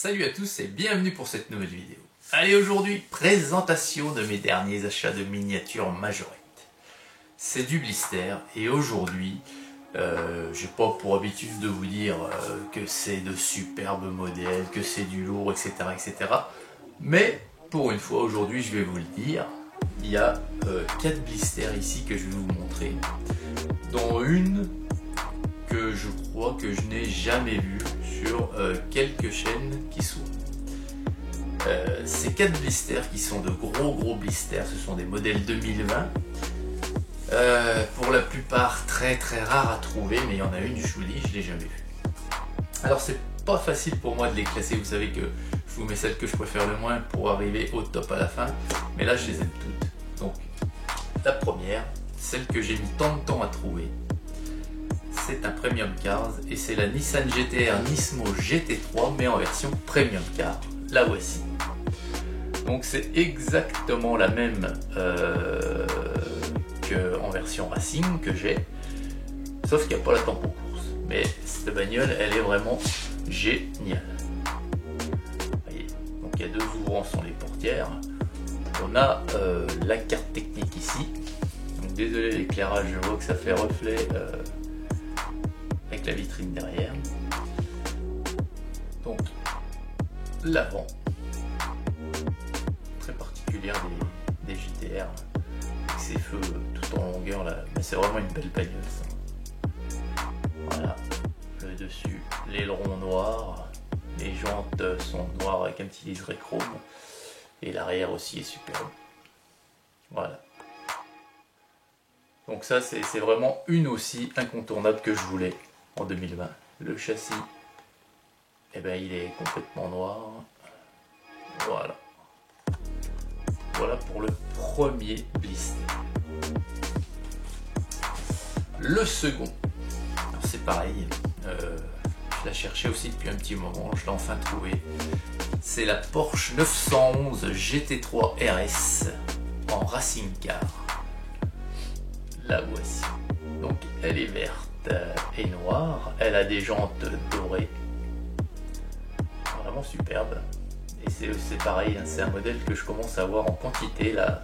Salut à tous et bienvenue pour cette nouvelle vidéo. Allez, aujourd'hui, présentation de mes derniers achats de miniatures Majorette. C'est du blister et aujourd'hui, j'ai pas pour habitude de vous dire que c'est de superbes modèles, que c'est du lourd, etc., etc. Mais pour une fois, aujourd'hui, je vais vous le dire, il y a 4 blisters ici que je vais vous montrer, dont une que je crois que je n'ai jamais vue sur quelques chaînes qui soient. Ces 4 blisters qui sont de gros blisters, ce sont des modèles 2020. Pour la plupart très rares à trouver, mais il y en a une, je vous dis, je l'ai jamais vue. Alors c'est pas facile pour moi de les classer, vous savez que je vous mets celles que je préfère le moins pour arriver au top à la fin, mais là je les aime toutes. Donc la première, celle que j'ai mis tant de temps à trouver, c'est un Premium Cars et c'est la Nissan GT-R Nismo GT3 mais en version Premium Car. La voici. Donc c'est exactement la même qu'en version Racing que j'ai, sauf qu'il n'y a pas la tempo course. Mais cette bagnole, elle est vraiment géniale. Voyez. Donc il y a 2 ouvrants sur les portières. On a la carte technique ici. Donc désolé l'éclairage, je vois que ça fait reflet avec la vitrine derrière. Donc l'avant, très particulière des GT-R, avec ses feux tout en longueur là, mais c'est vraiment une belle bagnole ça. Voilà, le dessus, l'aileron noir, les jantes sont noires avec un petit liseré chrome, et l'arrière aussi est superbe. Voilà. Donc ça c'est vraiment une aussi incontournable que je voulais en 2020. Le châssis, eh ben, il est complètement noir. Voilà. Voilà pour le premier blister. Le second, c'est pareil. Je la cherchais aussi depuis un petit moment. Je l'ai enfin trouvé. C'est la Porsche 911 GT3 RS en Racing Car. La voici. Donc elle est verte et noire. Elle a des jantes dorées. Vraiment superbe. Et c'est pareil, hein, c'est un modèle que je commence à avoir en quantité, la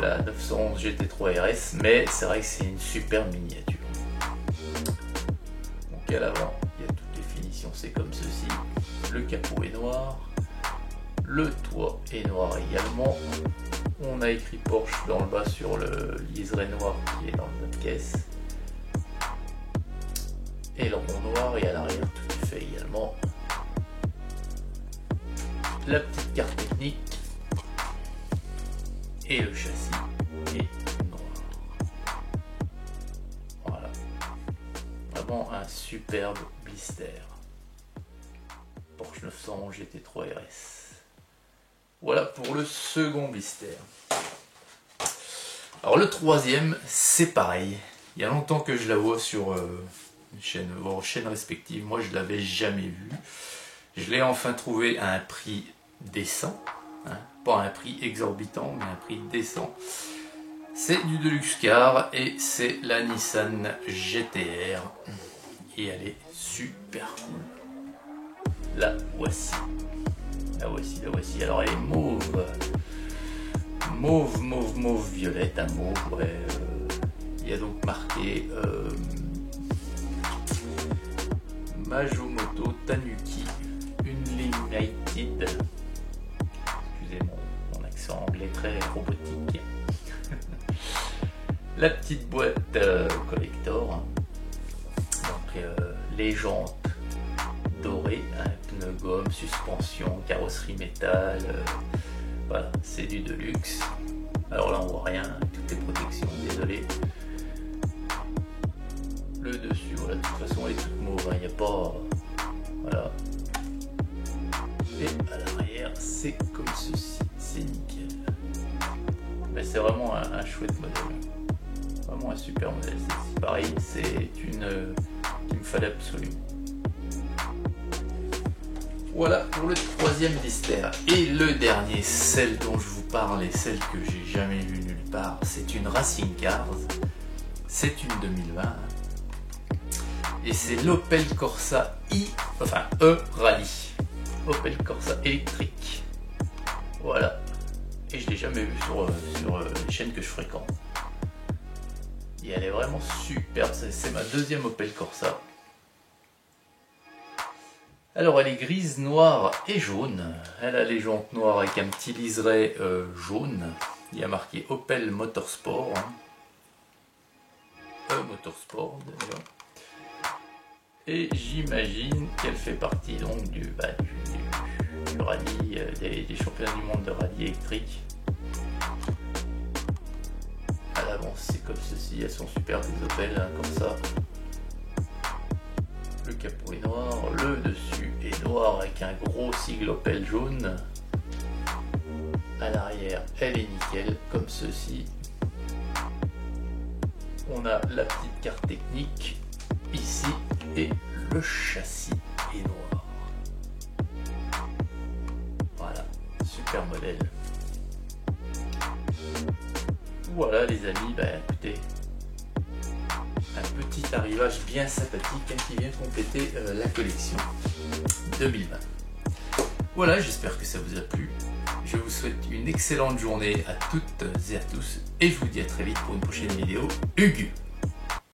911 GT3 RS, mais c'est vrai que c'est une superbe miniature. Donc à l'avant, il y a toutes les finitions, c'est comme ceci. Le capot est noir, le toit est noir également. On a écrit Porsche dans le bas sur le liseré noir qui est dans notre caisse. Et le rond noir, et à l'arrière tout est fait également. La petite carte technique et le châssis est noir. Voilà, vraiment un superbe blister. Porsche 911 GT3 RS. Voilà pour le second blister. Alors le troisième, c'est pareil. Il y a longtemps que je la vois sur vos chaînes respectives. Moi je l'avais jamais vue. Je l'ai enfin trouvé à un prix décent, hein, pas un prix exorbitant, mais un prix décent. C'est du Deluxe Car et c'est la Nissan GT-R et elle est super cool. La voici. La voici. Alors elle est mauve violette, un mauve. Ouais, il y a donc marqué Majomoto Tanuki Unlimited. Excusez mon accent anglais très robotique. La petite boîte collector. Donc les jantes dorées, hein, pneus gomme, suspension, carrosserie métal. Voilà, c'est du Deluxe. Alors là on voit rien, toutes les protections, désolé. Le dessus, voilà, de toute façon elle est toute mauve, il n'y a pas. Voilà. Et à l'arrière, c'est comme ceci, c'est nickel. Mais c'est vraiment un chouette modèle. Vraiment un super modèle. C'est pareil, c'est une qu'il me fallait absolument. Voilà pour le troisième blister. Et le dernier, celle dont je vous parle et celle que j'ai jamais vue nulle part, c'est une Racing Cars. C'est une 2020. Et c'est l'Opel Corsa E Rally. Opel Corsa électrique. Voilà. Et je l'ai jamais vu sur les chaînes que je fréquente. Et elle est vraiment superbe. C'est ma deuxième Opel Corsa. Alors elle est grise, noire et jaune. Elle a les jantes noires avec un petit liseré jaune. Il y a marqué Opel Motorsport. Motorsport d'ailleurs. Et j'imagine qu'elle fait partie donc du rallye, des championnats du monde de rallye électrique. À l'avant c'est comme ceci, elles sont superbes les Opel, hein, comme ça. Le capot est noir, le dessus est noir avec un gros sigle Opel jaune. À l'arrière elle est nickel comme ceci. On a la petite carte technique ici et le châssis est noir. Voilà, super modèle. Voilà les amis, écoutez, un petit arrivage bien sympathique qui vient compléter la collection 2020. Voilà, j'espère que ça vous a plu. Je vous souhaite une excellente journée à toutes et à tous et je vous dis à très vite pour une prochaine vidéo. Hugues.